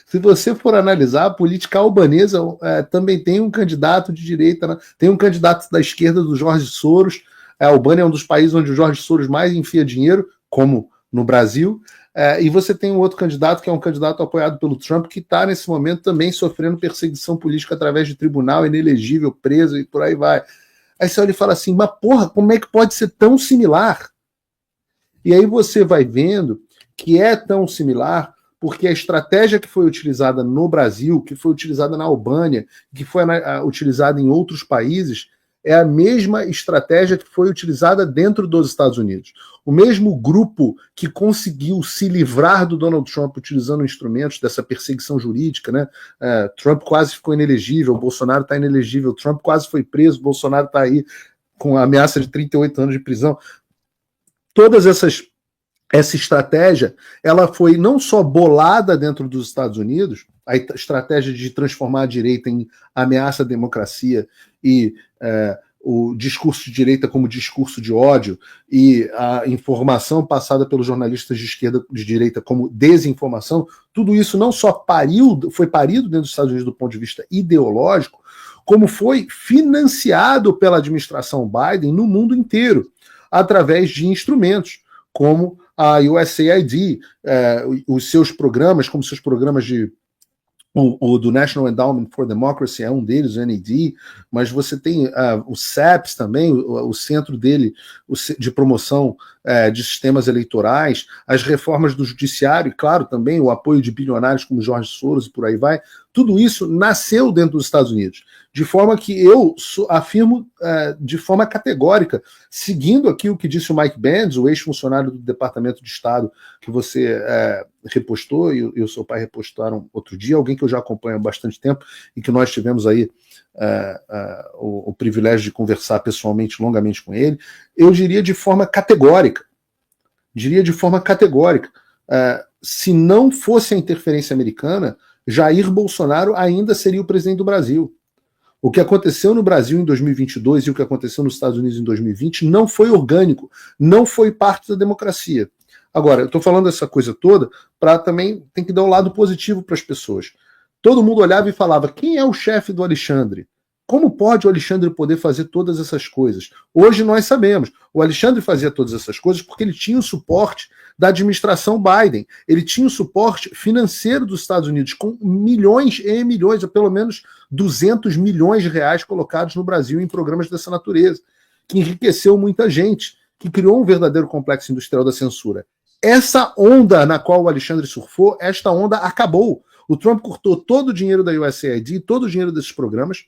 B: Se você for analisar, a política albanesa também tem um candidato de direita, né? Tem um candidato da esquerda do Jorge Soros. A Albânia é um dos países onde o Jorge Soros mais enfia dinheiro, como no Brasil. E você tem um outro candidato, que é um candidato apoiado pelo Trump, que está, nesse momento, também sofrendo perseguição política através de tribunal, inelegível, preso e por aí vai. Aí você olha e fala assim, mas porra, como é que pode ser tão similar? E aí você vai vendo que é tão similar porque a estratégia que foi utilizada no Brasil, que foi utilizada na Albânia, que foi utilizada em outros países, é a mesma estratégia que foi utilizada dentro dos Estados Unidos. O mesmo grupo que conseguiu se livrar do Donald Trump utilizando instrumentos dessa perseguição jurídica, né? Trump quase ficou inelegível, Bolsonaro está inelegível, Trump quase foi preso, Bolsonaro está aí com a ameaça de 38 anos de prisão. Todas essa estratégia, ela foi não só bolada dentro dos Estados Unidos, a estratégia de transformar a direita em ameaça à democracia e o discurso de direita como discurso de ódio e a informação passada pelos jornalistas de esquerda, de direita, como desinformação, tudo isso não só foi parido dentro dos Estados Unidos do ponto de vista ideológico, como foi financiado pela administração Biden no mundo inteiro, através de instrumentos como a USAID, os seus programas, como seus programas o do National Endowment for Democracy é um deles, o NED, mas você tem o CEPS também, o centro dele de promoção de sistemas eleitorais, as reformas do judiciário, e claro, também o apoio de bilionários como Jorge Soros e por aí vai, tudo isso nasceu dentro dos Estados Unidos. De forma que eu afirmo de forma categórica, seguindo aqui o que disse o Mike Benz, o ex-funcionário do Departamento de Estado, que você repostou e o seu pai repostaram outro dia, alguém que eu já acompanho há bastante tempo e que nós tivemos aí o privilégio de conversar pessoalmente, longamente com ele, eu diria de forma categórica. Se não fosse a interferência americana, Jair Bolsonaro ainda seria o presidente do Brasil. O que aconteceu no Brasil em 2022 e o que aconteceu nos Estados Unidos em 2020 não foi orgânico, não foi parte da democracia. Agora, eu estou falando essa coisa toda para também tem que dar um lado positivo para as pessoas. Todo mundo olhava e falava: quem é o chefe do Alexandre? Como pode o Alexandre poder fazer todas essas coisas? Hoje nós sabemos. O Alexandre fazia todas essas coisas porque ele tinha o suporte da administração Biden. Ele tinha o suporte financeiro dos Estados Unidos, com milhões e milhões, ou pelo menos 200 milhões de reais colocados no Brasil em programas dessa natureza, que enriqueceu muita gente, que criou um verdadeiro complexo industrial da censura. Essa onda na qual o Alexandre surfou, esta onda acabou. O Trump cortou todo o dinheiro da USAID, todo o dinheiro desses programas.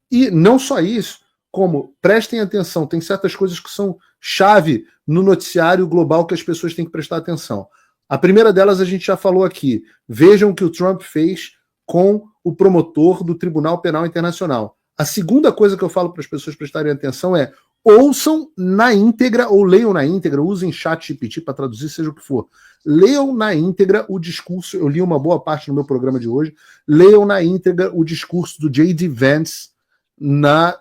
B: E não só isso, como, prestem atenção, tem certas coisas que são chave no noticiário global que as pessoas têm que prestar atenção. A primeira delas a gente já falou aqui. Vejam o que o Trump fez com o promotor do Tribunal Penal Internacional. A segunda coisa que eu falo para as pessoas prestarem atenção é: ouçam na íntegra ou leiam na íntegra, usem chat GPT para traduzir, seja o que for. Leiam na íntegra o discurso, eu li uma boa parte no meu programa de hoje, leiam na íntegra o discurso do J.D. Vance na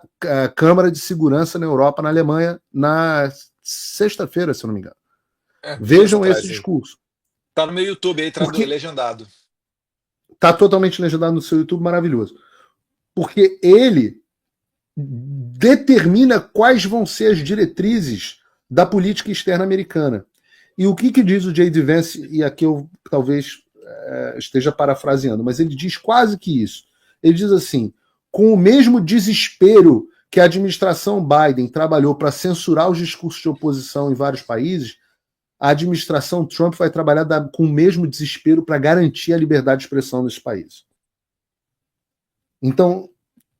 B: Câmara de Segurança na Europa, na Alemanha, na sexta-feira, se eu não me engano. Vejam esse discurso.
A: Tá no meu YouTube aí, legendado.
B: Tá totalmente legendado no seu YouTube, maravilhoso. Porque ele determina quais vão ser as diretrizes da política externa americana. E o que diz o J.D. Vance, e aqui eu talvez esteja parafraseando, mas ele diz quase que isso. Ele diz assim: com o mesmo desespero que a administração Biden trabalhou para censurar os discursos de oposição em vários países, a administração Trump vai trabalhar com o mesmo desespero para garantir a liberdade de expressão nesse país. Então,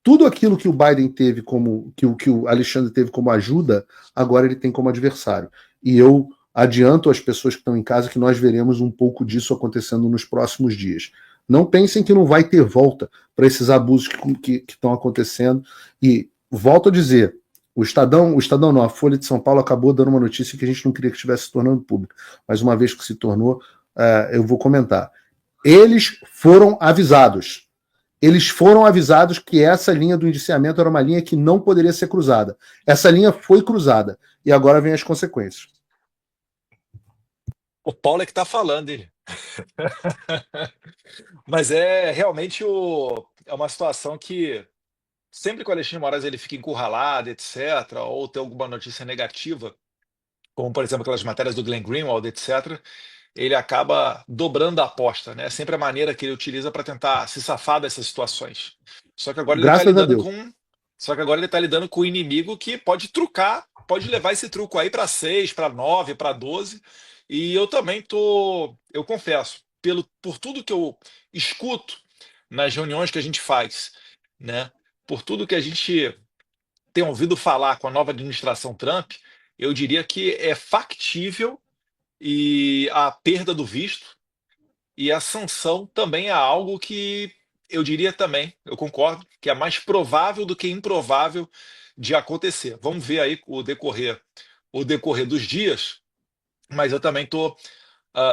B: tudo aquilo que o Biden teve como, que o Alexandre teve como ajuda, agora ele tem como adversário. E eu adianto às pessoas que estão em casa que nós veremos um pouco disso acontecendo nos próximos dias. Não pensem que não vai ter volta para esses abusos que estão acontecendo. E volto a dizer, o Estadão não, a Folha de São Paulo acabou dando uma notícia que a gente não queria que estivesse se tornando pública, mas uma vez que se tornou, eu vou comentar. Eles foram avisados. Eles foram avisados que essa linha do indiciamento era uma linha que não poderia ser cruzada. Essa linha foi cruzada. E agora vem as consequências.
A: O Paulo é que está falando, hein? Mas é realmente é uma situação que sempre que o Alexandre de Moraes ele fica encurralado, etc., ou tem alguma notícia negativa, como por exemplo aquelas matérias do Glenn Greenwald, etc., ele acaba dobrando a aposta, né? É sempre a maneira que ele utiliza para tentar se safar dessas situações. Só que agora ele está lidando com um inimigo que pode trucar, pode levar esse truco aí para 6, para 9, para 12. E eu também eu confesso, por tudo que eu escuto nas reuniões que a gente faz, né? Por tudo que a gente tem ouvido falar com a nova administração Trump, eu diria que é factível e a perda do visto e a sanção também é algo que eu diria também, eu concordo, que é mais provável do que improvável de acontecer. Vamos ver aí o decorrer dos dias, mas eu também estou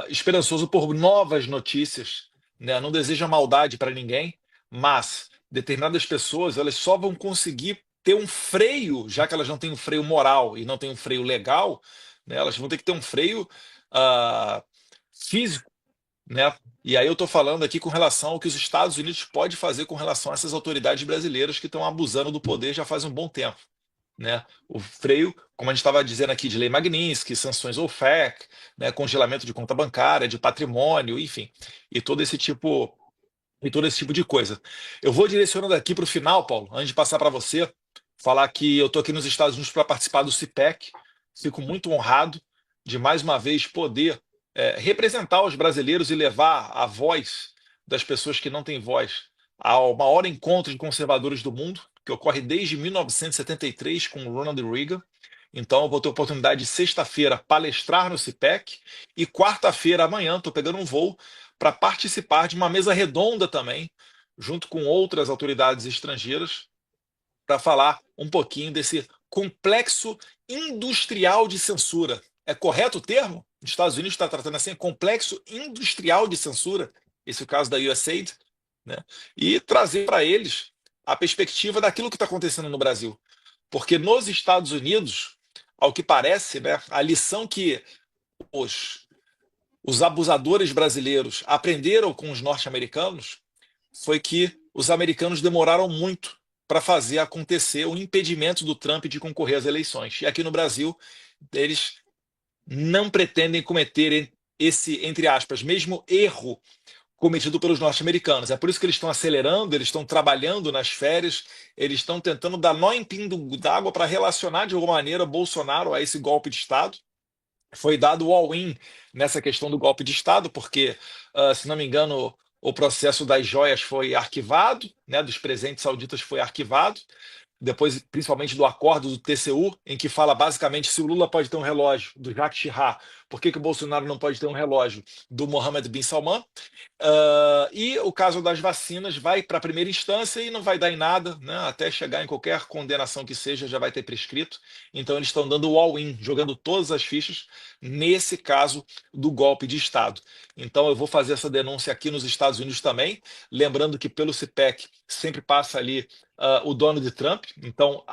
A: esperançoso por novas notícias, né? Não desejo a maldade para ninguém, mas determinadas pessoas elas só vão conseguir ter um freio, já que elas não têm um freio moral e não têm um freio legal, né? Elas vão ter que ter um freio físico, né? E aí eu estou falando aqui com relação ao que os Estados Unidos pode fazer com relação a essas autoridades brasileiras que estão abusando do poder já faz um bom tempo, né? O freio, como a gente estava dizendo aqui, de lei Magnitsky, sanções OFAC, né? Congelamento de conta bancária, de patrimônio, enfim, e todo esse tipo de coisa. Eu vou direcionando aqui para o final, Paulo, antes de passar para você, falar que eu estou aqui nos Estados Unidos para participar do CPEC. Fico muito honrado de mais uma vez poder representar os brasileiros e levar a voz das pessoas que não têm voz ao maior encontro de conservadores do mundo, que ocorre desde 1973 com o Ronald Reagan. Então, eu vou ter a oportunidade de sexta-feira palestrar no CIPEC e quarta-feira, amanhã, estou pegando um voo para participar de uma mesa redonda também, junto com outras autoridades estrangeiras, para falar um pouquinho desse complexo industrial de censura. É correto o termo? Os Estados Unidos está tratando assim, complexo industrial de censura, esse é o caso da USAID, né? E trazer para eles a perspectiva daquilo que está acontecendo no Brasil. Porque nos Estados Unidos, ao que parece, né, a lição que os abusadores brasileiros aprenderam com os norte-americanos foi que os americanos demoraram muito para fazer acontecer o impedimento do Trump de concorrer às eleições. E aqui no Brasil, eles não pretendem cometer esse, entre aspas, mesmo erro cometido pelos norte-americanos. É por isso que eles estão acelerando, eles estão trabalhando nas férias, eles estão tentando dar nó em pingo d'água para relacionar de alguma maneira Bolsonaro a esse golpe de Estado. Foi dado o all-in nessa questão do golpe de Estado, porque, se não me engano, o processo das joias foi arquivado, né, dos presentes sauditas foi arquivado, depois, principalmente do acordo do TCU, em que fala basicamente se o Lula pode ter um relógio do Jacques Chirac, por que o Bolsonaro não pode ter um relógio do Mohammed bin Salman? E o caso das vacinas vai para a primeira instância e não vai dar em nada, né? Até chegar em qualquer condenação que seja, já vai ter prescrito. Então, eles estão dando o all-in, jogando todas as fichas nesse caso do golpe de Estado. Então, eu vou fazer essa denúncia aqui nos Estados Unidos também, lembrando que pelo CIPEC sempre passa ali o Donald Trump. Então,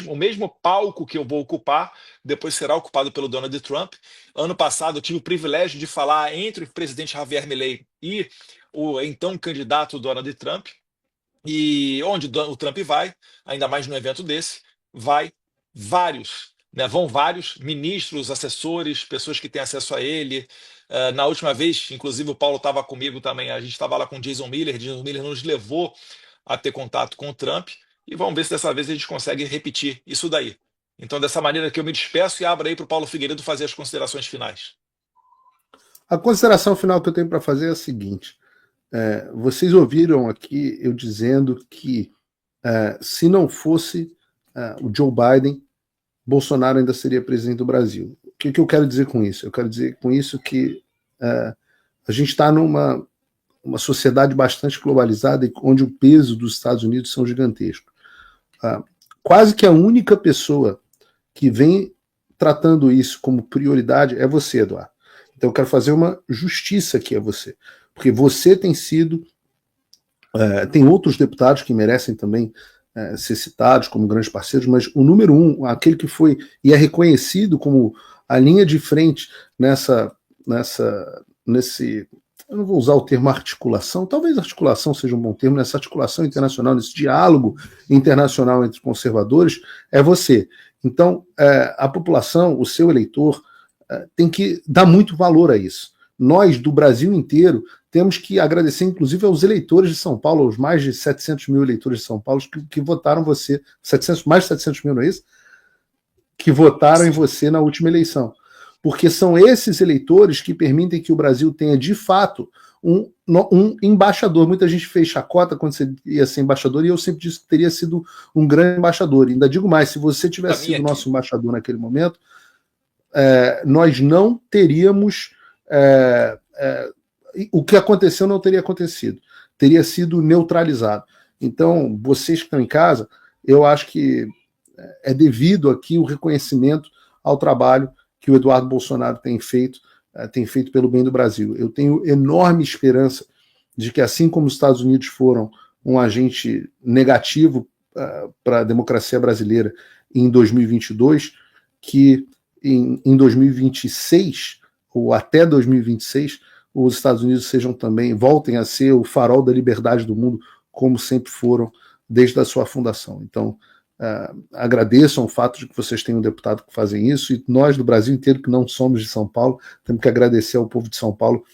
A: o mesmo palco que eu vou ocupar, depois será ocupado pelo Donald Trump. Ano passado, eu tive o privilégio de falar entre o presidente Javier Milei e o então candidato Donald Trump. E onde o Trump vai, ainda mais num evento desse, vai vários, né? Vão vários ministros, assessores, pessoas que têm acesso a ele. Na última vez, inclusive, o Paulo estava comigo também, a gente estava lá com o Jason Miller nos levou a ter contato com o Trump, e vamos ver se dessa vez a gente consegue repetir isso daí. Então, dessa maneira que eu me despeço e abro aí para o Paulo Figueiredo fazer as considerações finais.
B: A consideração final que eu tenho para fazer é a seguinte: vocês ouviram aqui eu dizendo que se não fosse o Joe Biden, Bolsonaro ainda seria presidente do Brasil. O que eu quero dizer com isso? Eu quero dizer com isso que a gente está numa sociedade bastante globalizada, onde o peso dos Estados Unidos são gigantescos. Quase que a única pessoa que vem tratando isso como prioridade é você, Eduardo. Então eu quero fazer uma justiça aqui a você, porque você tem sido... tem outros deputados que merecem também ser citados como grandes parceiros, mas o número um, aquele que foi e é reconhecido como a linha de frente nesse... Eu não vou usar o termo articulação, talvez articulação seja um bom termo, nessa articulação internacional, nesse diálogo internacional entre conservadores, é você. Então, a população, o seu eleitor, tem que dar muito valor a isso. Nós, do Brasil inteiro, temos que agradecer, inclusive, aos eleitores de São Paulo, aos mais de 700 mil eleitores de São Paulo que votaram você, mais de 700 mil, não é isso? Que votaram em você na última eleição. Porque são esses eleitores que permitem que o Brasil tenha, de fato, um embaixador. Muita gente fez chacota quando você ia ser embaixador, e eu sempre disse que teria sido um grande embaixador. E ainda digo mais, se você tivesse sido nosso embaixador naquele momento, nós não teríamos... o que aconteceu não teria acontecido. Teria sido neutralizado. Então, vocês que estão em casa, eu acho que é devido aqui o reconhecimento ao trabalho que o Eduardo Bolsonaro tem feito pelo bem do Brasil. Eu tenho enorme esperança de que, assim como os Estados Unidos foram um agente negativo para a democracia brasileira em 2022, que em 2026, ou até 2026, os Estados Unidos voltem a ser o farol da liberdade do mundo, como sempre foram desde a sua fundação. Então, agradeçam o fato de que vocês têm um deputado que fazem isso, e nós do Brasil inteiro, que não somos de São Paulo, temos que agradecer ao povo de São Paulo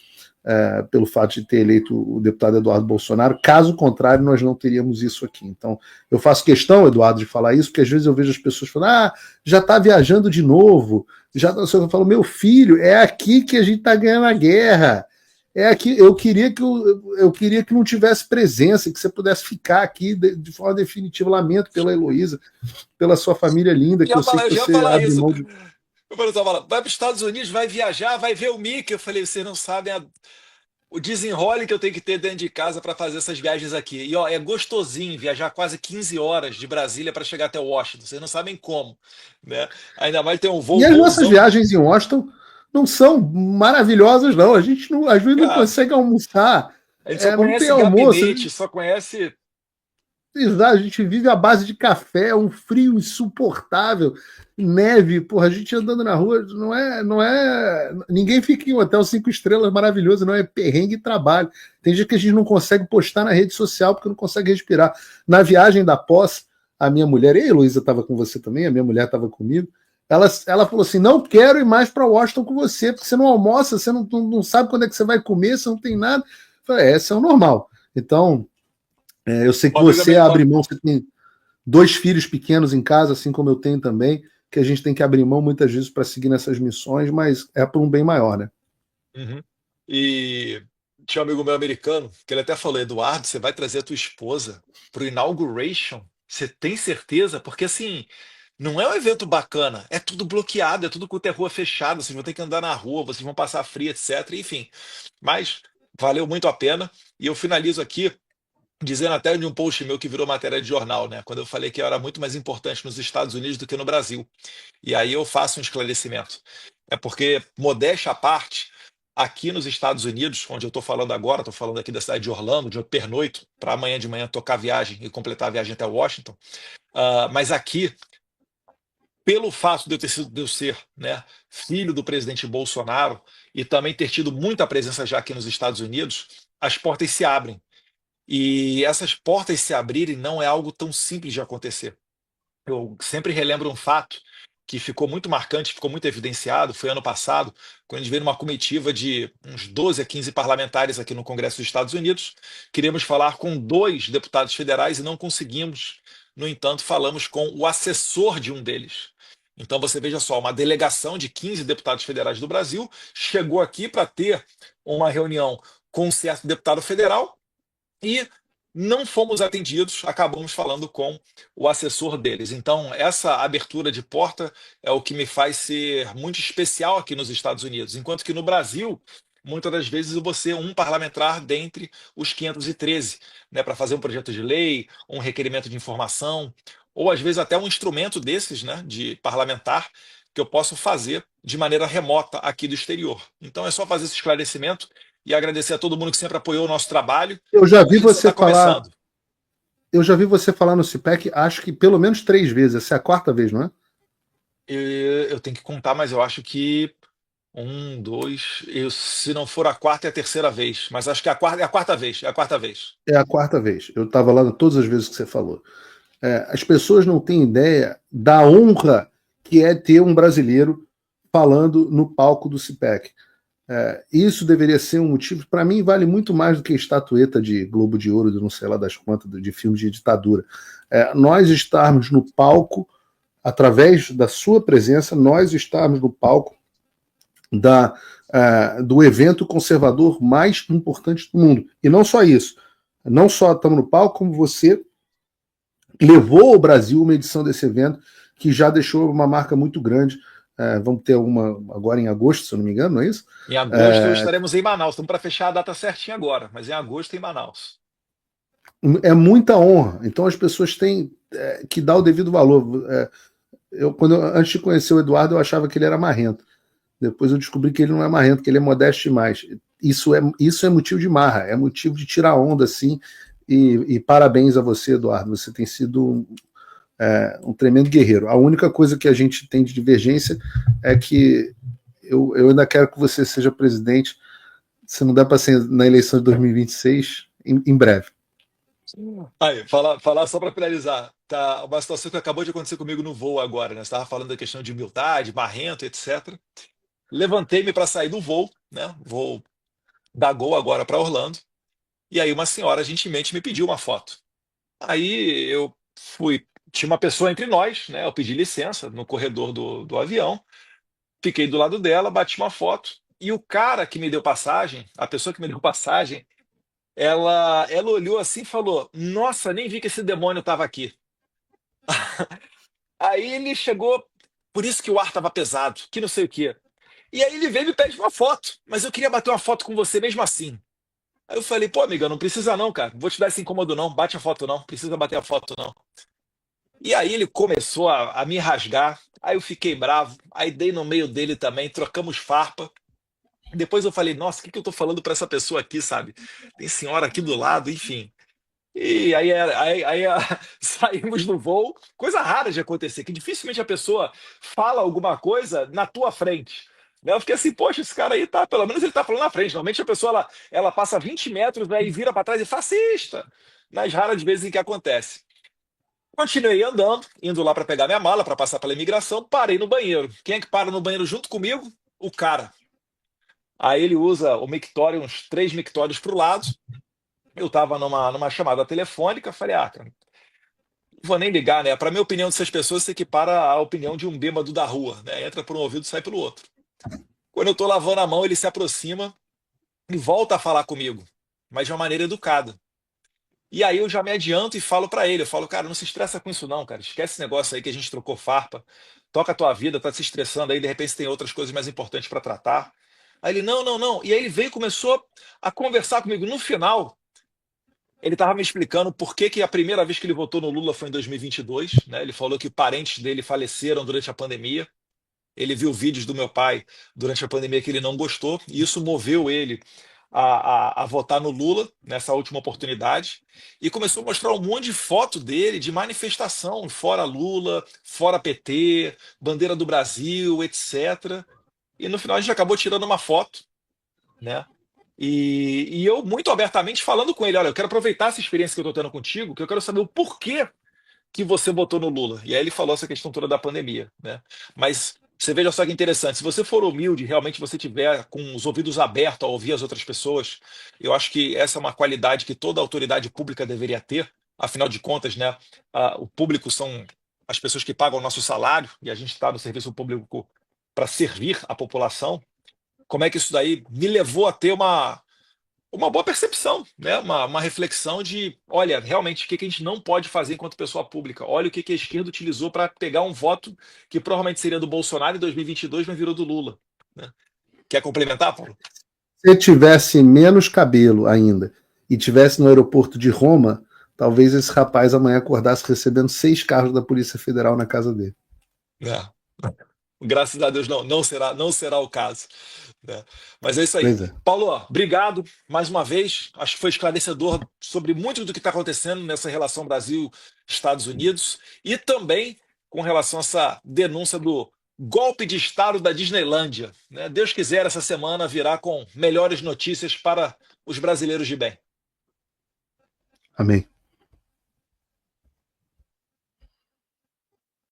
B: pelo fato de ter eleito o deputado Eduardo Bolsonaro. Caso contrário, nós não teríamos isso aqui. Então, eu faço questão, Eduardo, de falar isso, porque às vezes eu vejo as pessoas falando, já está viajando de novo. Eu falo, meu filho, é aqui que a gente está ganhando a guerra. É que eu queria que não tivesse presença, que você pudesse ficar aqui de forma definitiva. Lamento pela Heloísa, pela sua família linda, que eu sei que
A: Eu já ia
B: você
A: falar
B: abre
A: isso.
B: mão de.
A: Eu falei, vai para os Estados Unidos, vai viajar, vai ver o Mickey. Eu falei, vocês não sabem o desenrole que eu tenho que ter dentro de casa para fazer essas viagens aqui. E ó, é gostosinho viajar quase 15 horas de Brasília para chegar até Washington. Vocês não sabem como, né? Ainda mais ter um
B: E
A: voo
B: as nossas
A: bonzão.
B: viagens em Washington não são maravilhosas, não. A gente não
A: Cara,
B: consegue almoçar,
A: a gente só
B: não tem
A: conhece
B: almoço.
A: gabinete, só conhece.
B: A gente vive à base de café, um frio insuportável, neve, porra, a gente andando na rua, não é, ninguém fica em um hotel 5 estrelas maravilhoso, não é perrengue e trabalho. Tem dia que a gente não consegue postar na rede social porque não consegue respirar. Na viagem da pós, a minha mulher, e a Heloísa estava com você também, a minha mulher estava comigo, ela falou assim, não quero ir mais para Washington com você, porque você não almoça, você não sabe quando é que você vai comer, você não tem nada. Eu falei, esse é o normal. Então, eu sei que
A: Uma amiga
B: você
A: minha,
B: abre mão, você tem 2 filhos pequenos em casa, assim como eu tenho também, que a gente tem que abrir mão muitas vezes para seguir nessas missões, mas é por um bem maior, né?
A: Uhum. E tinha um amigo meu americano que ele até falou: Eduardo, você vai trazer a tua esposa pro inauguration? Você tem certeza? Porque assim, não é um evento bacana, é tudo bloqueado, é tudo com a rua fechada, vocês vão ter que andar na rua, vocês vão passar frio, etc. Enfim, mas valeu muito a pena. E eu finalizo aqui dizendo até de um post meu que virou matéria de jornal, né? Quando eu falei que eu era muito mais importante nos Estados Unidos do que no Brasil. E aí eu faço um esclarecimento. É porque, modéstia à parte, aqui nos Estados Unidos, onde eu estou falando agora, estou falando aqui da cidade de Orlando, de eu pernoito, para amanhã de manhã tocar a viagem e completar a viagem até Washington. Mas aqui, pelo fato de eu ser, né, filho do presidente Bolsonaro e também ter tido muita presença já aqui nos Estados Unidos, as portas se abrem. E essas portas se abrirem não é algo tão simples de acontecer. Eu sempre relembro um fato que ficou muito marcante, ficou muito evidenciado, foi ano passado, quando a gente veio numa comitiva de uns 12 a 15 parlamentares aqui no Congresso dos Estados Unidos. Queríamos falar com 2 deputados federais e não conseguimos. No entanto, falamos com o assessor de um deles. Então você veja só, uma delegação de 15 deputados federais do Brasil chegou aqui para ter uma reunião com um certo deputado federal e não fomos atendidos, acabamos falando com o assessor deles. Então, essa abertura de porta é o que me faz ser muito especial aqui nos Estados Unidos, enquanto que no Brasil, muitas das vezes eu vou ser um parlamentar dentre os 513, né, para fazer um projeto de lei, um requerimento de informação, ou às vezes até um instrumento desses, né, de parlamentar, que eu posso fazer de maneira remota aqui do exterior. Então, é só fazer esse esclarecimento e agradecer a todo mundo que sempre apoiou o nosso trabalho.
B: Eu já
A: A
B: vi
A: gente só
B: você
A: está
B: falar,
A: começando.
B: no CIPEC, acho que pelo menos 3 vezes. Essa é a quarta vez, não é?
A: Eu tenho que contar, mas eu acho que um, dois. Se não for a quarta, é a terceira vez. Mas acho que é a quarta vez. É a quarta vez.
B: É a quarta vez. Eu estava lá todas as vezes que você falou. As pessoas não têm ideia da honra que é ter um brasileiro falando no palco do CIPEC. Isso deveria ser um motivo, para mim, vale muito mais do que estatueta de Globo de Ouro, de não sei lá das quantas, de filmes de ditadura. Nós estarmos no palco, através da sua presença, nós estarmos no palco do evento conservador mais importante do mundo. E não só isso. Não só estamos no palco, como você levou ao Brasil uma edição desse evento que já deixou uma marca muito grande. Vamos ter uma agora em agosto, se eu não me engano, não é isso?
A: Em agosto estaremos em Manaus. Estamos para fechar a data certinha agora, mas em agosto em Manaus.
B: É muita honra. Então as pessoas têm que dar o devido valor. Antes de conhecer o Eduardo, eu achava que ele era marrento. Depois eu descobri que ele não é marrento, que ele é modesto demais. Isso é motivo de marra, é motivo de tirar onda, assim. E parabéns a você, Eduardo. Você tem sido um tremendo guerreiro. A única coisa que a gente tem de divergência é que eu ainda quero que você seja presidente. Se não der para ser na eleição de 2026, em breve.
A: Aí, falar só para finalizar. Tá uma situação que acabou de acontecer comigo no voo agora, né? Você estava falando da questão de humildade, marrento, etc. Levantei-me para sair do voo, né? Vou da Gol agora para Orlando. E aí uma senhora gentilmente me pediu uma foto. Aí eu fui, tinha uma pessoa entre nós, né? Eu pedi licença no corredor do avião, fiquei do lado dela, bati uma foto. E o cara que me deu passagem, a pessoa que me deu passagem, ela olhou assim e falou: Nossa, nem vi que esse demônio estava aqui. Aí ele chegou, por isso que o ar estava pesado, que não sei o quê. E aí ele veio e me pede uma foto, mas eu queria bater uma foto com você mesmo assim. Aí eu falei, pô, amiga, não precisa não, cara. Não vou te dar esse incômodo não. Bate a foto não. Precisa bater a foto não. E aí ele começou a me rasgar. Aí eu fiquei bravo. Aí dei no meio dele também. Trocamos farpa. Depois eu falei, nossa, o que que eu tô falando pra essa pessoa aqui, sabe? Tem senhora aqui do lado, enfim. E saímos do voo. Coisa rara de acontecer, que dificilmente a pessoa fala alguma coisa na tua frente. Né? Eu fiquei assim, poxa, esse cara aí tá, pelo menos ele tá falando na frente. Normalmente a pessoa ela passa 20 metros, aí vira para trás e fascista. Nas raras vezes em que acontece. Continuei andando, indo lá para pegar minha mala, para passar pela imigração, parei no banheiro. Quem é que para no banheiro junto comigo? O cara. Aí ele usa o mictório, uns 3 mictórios para o lado. Eu estava numa chamada telefônica, falei, cara, não vou nem ligar, né? Para minha opinião dessas pessoas se equipara à opinião de um bêbado da rua, né? Entra por um ouvido e sai pelo outro. Quando eu estou lavando a mão, ele se aproxima e volta a falar comigo, mas de uma maneira educada. E aí eu já me adianto e falo para ele, eu falo, cara, não se estressa com isso não, cara. Esquece esse negócio aí que a gente trocou farpa. Toca a tua vida, tá se estressando aí, de repente tem outras coisas mais importantes para tratar. Aí ele, não, não, não. E aí ele veio e começou a conversar comigo. No final, ele estava me explicando por que que a primeira vez que ele votou no Lula foi em 2022, né? Ele falou que parentes dele faleceram durante a pandemia. Ele viu vídeos do meu pai durante a pandemia que ele não gostou, e isso moveu ele a votar no Lula nessa última oportunidade. E começou a mostrar um monte de foto dele de manifestação, fora Lula, fora PT, bandeira do Brasil, etc. E no final a gente acabou tirando uma foto, né? E eu muito abertamente falando com ele, olha, eu quero aproveitar essa experiência que eu estou tendo contigo, que eu quero saber o porquê que você votou no Lula. E aí ele falou essa questão toda da pandemia, né? Mas você veja só que interessante, se você for humilde, realmente você tiver com os ouvidos abertos a ouvir as outras pessoas, eu acho que essa é uma qualidade que toda autoridade pública deveria ter. Afinal de contas, né, o público são as pessoas que pagam o nosso salário e a gente está no serviço público para servir a população. Como é que isso daí me levou a ter uma boa percepção, né? Uma reflexão de, olha, realmente, o que que a gente não pode fazer enquanto pessoa pública? Olha o que que a esquerda utilizou para pegar um voto que provavelmente seria do Bolsonaro em 2022, mas virou do Lula. Né? Quer complementar, Paulo?
B: Se tivesse menos cabelo ainda e tivesse no aeroporto de Roma, talvez esse rapaz amanhã acordasse recebendo 6 carros da Polícia Federal na casa dele.
A: É. Graças a Deus não será o caso. Né? Mas é isso aí.
B: Pois é.
A: Paulo, ó, obrigado mais uma vez. Acho que foi esclarecedor sobre muito do que está acontecendo nessa relação Brasil-Estados Unidos e também com relação a essa denúncia do golpe de Estado da Disneylândia. Né? Deus quiser, essa semana virá com melhores notícias para os brasileiros de bem.
B: Amém.